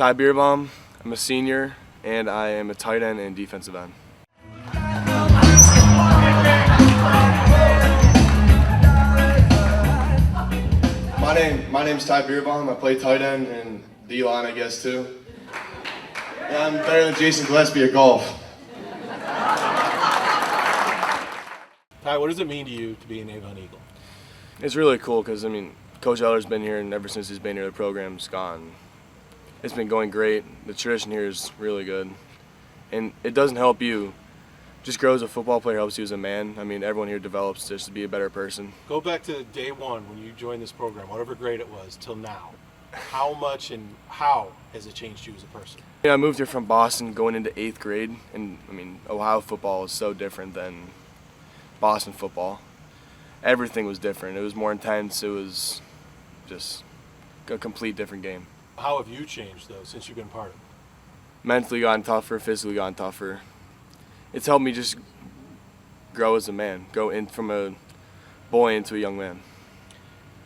Ty Beerbohm. I'm a senior, and I am a tight end and defensive end. My name's Ty Beerbohm. I play tight end and D-line, I guess, too. And I'm better than Jason Gillespie at golf. Ty, what does it mean to you to be an Avon Eagle? It's really cool because, Coach Eller's been here, and ever since he's been here, the program's gone. It's been going great. The tradition here is really good. And it doesn't help you. Just grow as a football player, helps you as a man. Everyone here develops just to be a better person. Go back to day one when you joined this program, whatever grade it was, till now. How much and how has it changed you as a person? I moved here from Boston going into 8th grade, and Ohio football is so different than Boston football. Everything was different. It was more intense. It was just a complete different game. How have you changed, though, since you've been part of it? Mentally gotten tougher, physically gotten tougher. It's helped me just grow as a man, go in from a boy into a young man.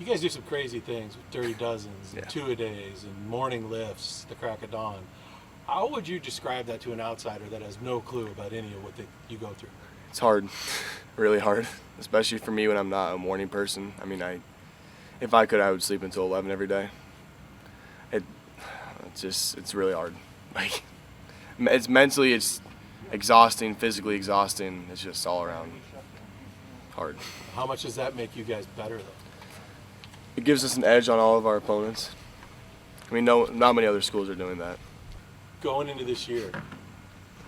You guys do some crazy things with dirty dozens and two-a-days and morning lifts, the crack of dawn. How would you describe that to an outsider that has no clue about any of what you go through? It's hard, really hard, especially for me when I'm not a morning person. If I could, I would sleep until 11 every day. It's really hard. It's mentally, it's exhausting, physically exhausting. It's just all around hard. How much does that make you guys better, though? It gives us an edge on all of our opponents. Not many other schools are doing that. Going into this year,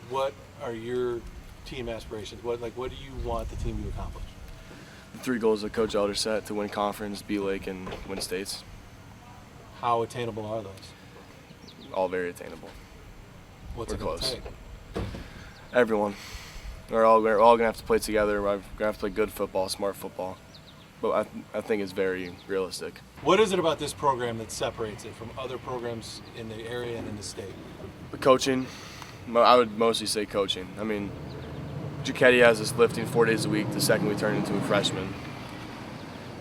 what are your team aspirations? What do you want the team to accomplish? The 3 goals that Coach Elder set: to win conference, beat Lake, and win states. How attainable are those? All very attainable. What's We're it gonna close. take? Everyone. We're all gonna have to play together. We're gonna have to play good football, smart football. But I think it's very realistic. What is it about this program that separates it from other programs in the area and in the state? The coaching. I would mostly say coaching. Jacetti has us lifting 4 days a week the second we turn into a freshman.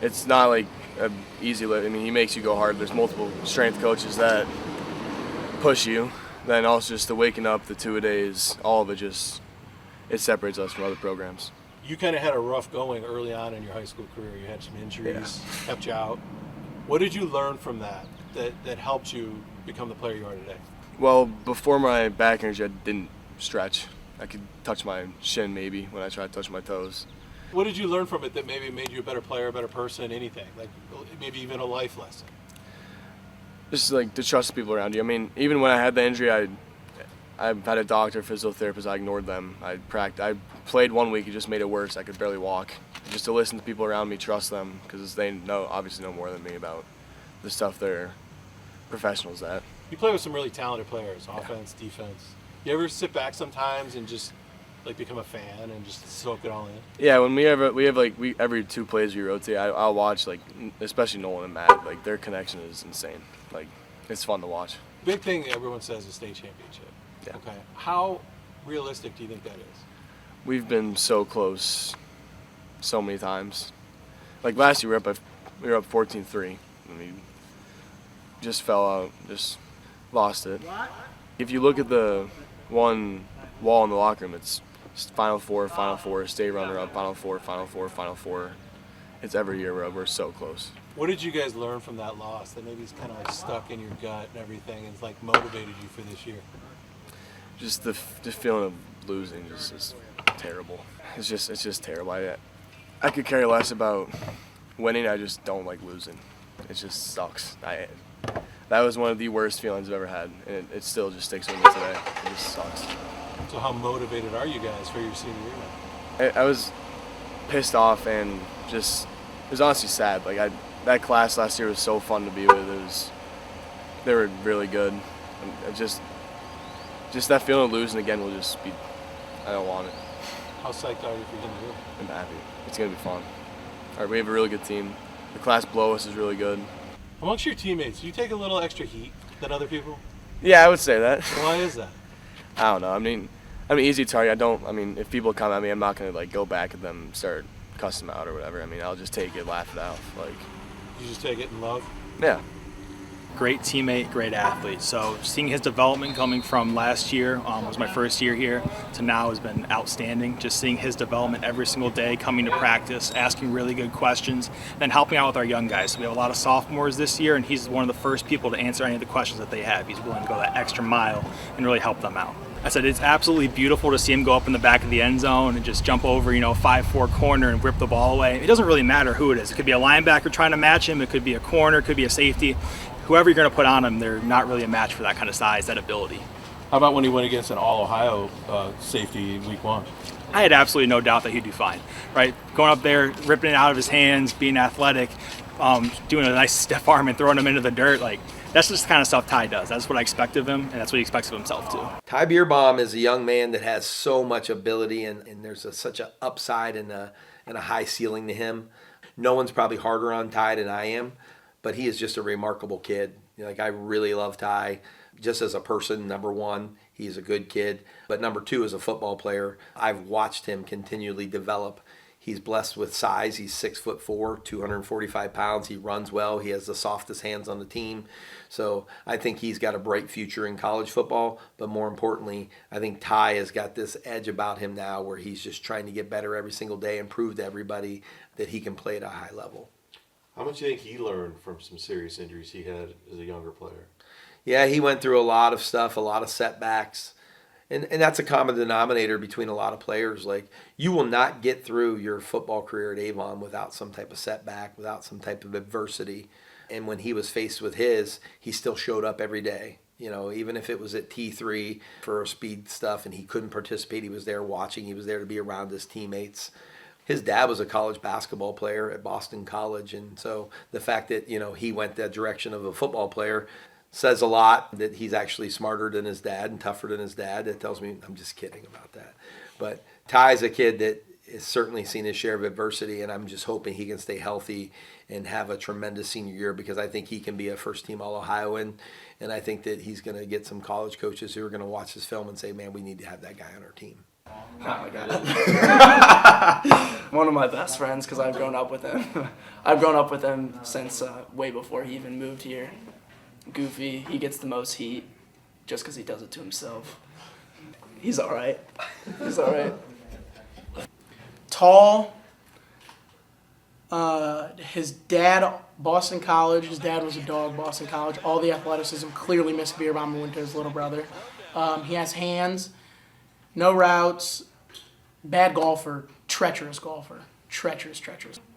It's not like an easy lift. He makes you go hard. There's multiple strength coaches that push you. Then also just the waking up, the two-a-days, all of it it separates us from other programs. You kind of had a rough going early on in your high school career. You had some injuries, kept you out. What did you learn from that helped you become the player you are today? Well, before my back injury, I didn't stretch. I could touch my shin maybe when I tried to touch my toes. What did you learn from it that maybe made you a better player, a better person, anything? Like maybe even a life lesson? Just to trust the people around you. Even when I had the injury, I had a doctor, physiotherapist. I ignored them. I played 1 week. It just made it worse. I could barely walk. Just to listen to people around me, trust them, because they obviously know more than me about the stuff they're professionals at. You play with some really talented players, offense, defense. You ever sit back sometimes and just become a fan and just soak it all in? Yeah, when every 2 plays we rotate, I'll watch, especially Nolan and Matt. Their connection is insane. It's fun to watch. Big thing everyone says is state championship. Yeah. Okay. How realistic do you think that is? We've been so close so many times. Last year we were up 14-3. Just fell out, just lost it. If you look at the one wall in the locker room, it's Final Four, state runner-up, Final Four, Final Four, Final Four. It's every year we're so close. What did you guys learn from that loss that maybe is kind of stuck in your gut and everything and motivated you for this year? Just the feeling of losing is terrible. It's just terrible. I could care less about winning. I just don't like losing. It just sucks. That was one of the worst feelings I've ever had, and it still just sticks with me today. It just sucks. So how motivated are you guys for your senior year now? I was pissed off and it was honestly sad. That class last year was so fun to be with. They were really good. And just that feeling of losing again will just be, I don't want it. How psyched are you for the year? I'm happy. It's going to be fun. All right, we have a really good team. The class below us is really good. Amongst your teammates, do you take a little extra heat than other people? Yeah, I would say that. Why is that? I don't know. I'm an easy target. If people come at me, I'm not going to go back at them and start cussing them out or whatever. I'll just take it, laugh it out. You just take it in love? Yeah. great teammate, great athlete. So seeing his development coming from last year, was my first year here, to now has been outstanding. Just seeing his development every single day, coming to practice, asking really good questions, then helping out with our young guys. So we have a lot of sophomores this year, and he's one of the first people to answer any of the questions that they have. He's willing to go that extra mile and really help them out. I said it's absolutely beautiful to see him go up in the back of the end zone and just jump over, 5-4 corner and whip the ball away. It doesn't really matter who it is. It could be a linebacker trying to match him. It could be a corner. It could be a safety. Whoever you're going to put on him, they're not really a match for that kind of size, that ability. How about when he went against an All-Ohio safety in week 1? I had absolutely no doubt that he'd do fine, right? Going up there, ripping it out of his hands, being athletic, doing a nice stiff arm and throwing him into the dirt, that's just the kind of stuff Ty does. That's what I expect of him, and that's what he expects of himself too. Ty Beerbohm is a young man that has so much ability, and there's such an upside and a high ceiling to him. No one's probably harder on Ty than I am, but he is just a remarkable kid. I really love Ty just as a person. Number one, he's a good kid, but number two, as a football player, I've watched him continually develop. He's blessed with size. He's 6'4", 245 pounds. He runs well. He has the softest hands on the team. So I think he's got a bright future in college football. But more importantly, I think Ty has got this edge about him now where he's just trying to get better every single day and prove to everybody that he can play at a high level. How much do you think he learned from some serious injuries he had as a younger player? Yeah, he went through a lot of stuff, a lot of setbacks. And that's a common denominator between a lot of players. You will not get through your football career at Avon without some type of setback, without some type of adversity. And when he was faced with his, he still showed up every day. Even if it was at T3 for speed stuff and he couldn't participate, he was there watching. He was there to be around his teammates. His dad was a college basketball player at Boston College. And so the fact that, he went that direction of a football player says a lot, that he's actually smarter than his dad and tougher than his dad. That tells me, I'm just kidding about that. But Ty's a kid that has certainly seen his share of adversity, and I'm just hoping he can stay healthy and have a tremendous senior year, because I think he can be a first-team All-Ohioan, and I think that he's going to get some college coaches who are going to watch this film and say, man, we need to have that guy on our team. Oh my God. One of my best friends, because I've grown up with him. I've grown up with him since way before he even moved here. Goofy, he gets the most heat just because he does it to himself. He's all right. He's all right. Tall. His dad, Boston College. His dad was a dog, Boston College. All the athleticism. Clearly missed Beerbohm and went to his little brother. He has hands, no routes, bad golfer, treacherous golfer. Treacherous.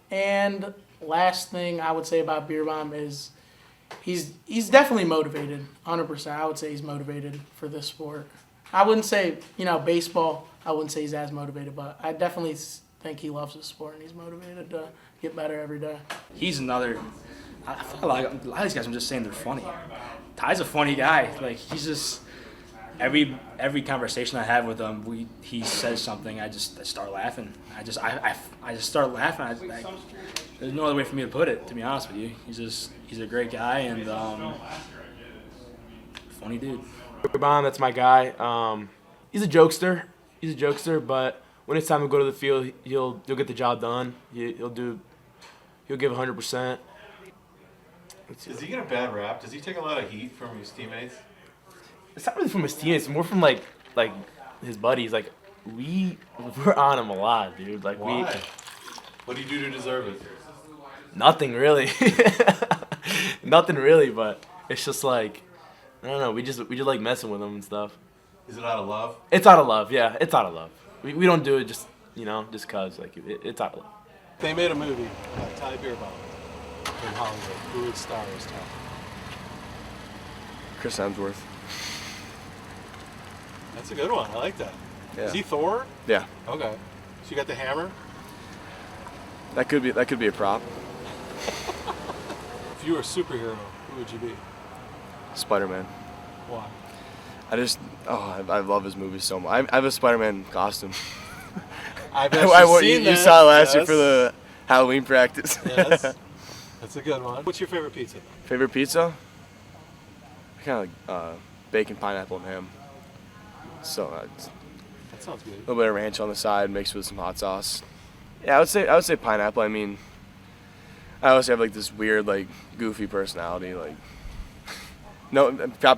And last thing I would say about Beerbohm is he's definitely motivated, 100%. I would say he's motivated for this sport. I wouldn't say, baseball, I wouldn't say he's as motivated, but I definitely think he loves the sport and he's motivated to get better every day. He's another, I feel like a lot of these guys, I'm just saying they're funny. Ty's a funny guy. He's just, every conversation I have with him, he says something, I start laughing. I just start laughing. There's no other way for me to put it, to be honest with you. He's a great guy and funny dude. Beerbohm, that's my guy. He's a jokester. But when it's time to go to the field, he'll get the job done. He'll give 100%. Does he get a bad rap? Does he take a lot of heat from his teammates? It's not really from his teammates. It's more from like his buddies. We're on him a lot, dude. Why? What do you do to deserve it? Nothing really. Nothing really, but it's just I don't know. We just like messing with him and stuff. Is it out of love? It's out of love. Yeah, it's out of love. We don't do it just cause it's out of love. They made a movie about Ty Beerbohm in Hollywood. Who would star as Ty? Chris Hemsworth. That's a good one. I like that. Yeah. Is he Thor? Yeah. Okay. So you got the hammer? That could be a prop. If you were a superhero, who would you be? Spider-Man. Why? I love his movies so much. I have a Spider-Man costume. I've actually seen you that. saw it last year for the Halloween practice. Yes. That's a good one. What's your favorite pizza? Favorite pizza? I kind of like bacon, pineapple, and ham. So That sounds good. a little bit of ranch on the side mixed with some hot sauce. Yeah, I would say pineapple. I mean, I always have this weird goofy personality. No,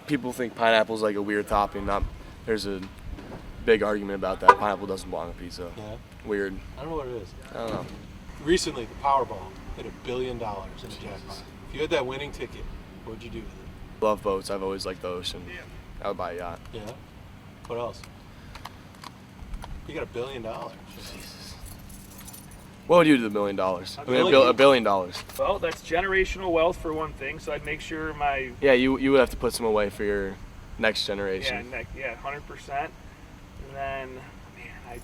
people think pineapple's like a weird topping. There's a big argument about that. Pineapple doesn't belong on pizza. Yeah. Weird. I don't know what it is. I don't know. Recently, the Powerball hit $1 billion in a jackpot. If you had that winning ticket, what would you do with it? Love boats. I've always liked the ocean. I would buy a yacht. Yeah. What else? You got $1 billion. What would you do with $1 million? I mean, $1 billion. Well, that's generational wealth for one thing. So I'd make sure my Yeah, you would have to put some away for your next generation. 100%. And then, man, I'd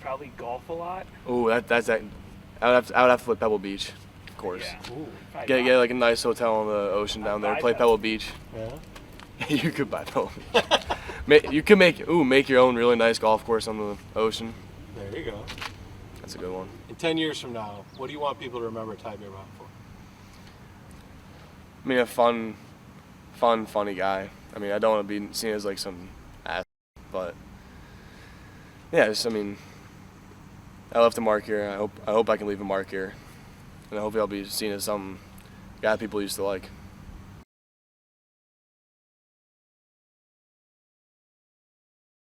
probably golf a lot. Ooh, that's that. I would have to flip Pebble Beach, of course. Yeah. Ooh, Get like a nice hotel on the ocean down there. buy Play that. Pebble Beach. Yeah. You could buy Pebble Beach. You could make your own really nice golf course on the ocean. There you go. That's a good one. In 10 years from now, what do you want people to remember Ty Beerbohm for? I mean, a funny guy. I mean, I don't want to be seen as like some ass, but yeah, I mean, I left a mark here. I hope I can leave a mark here, and I hope I'll be seen as some guy people used to like.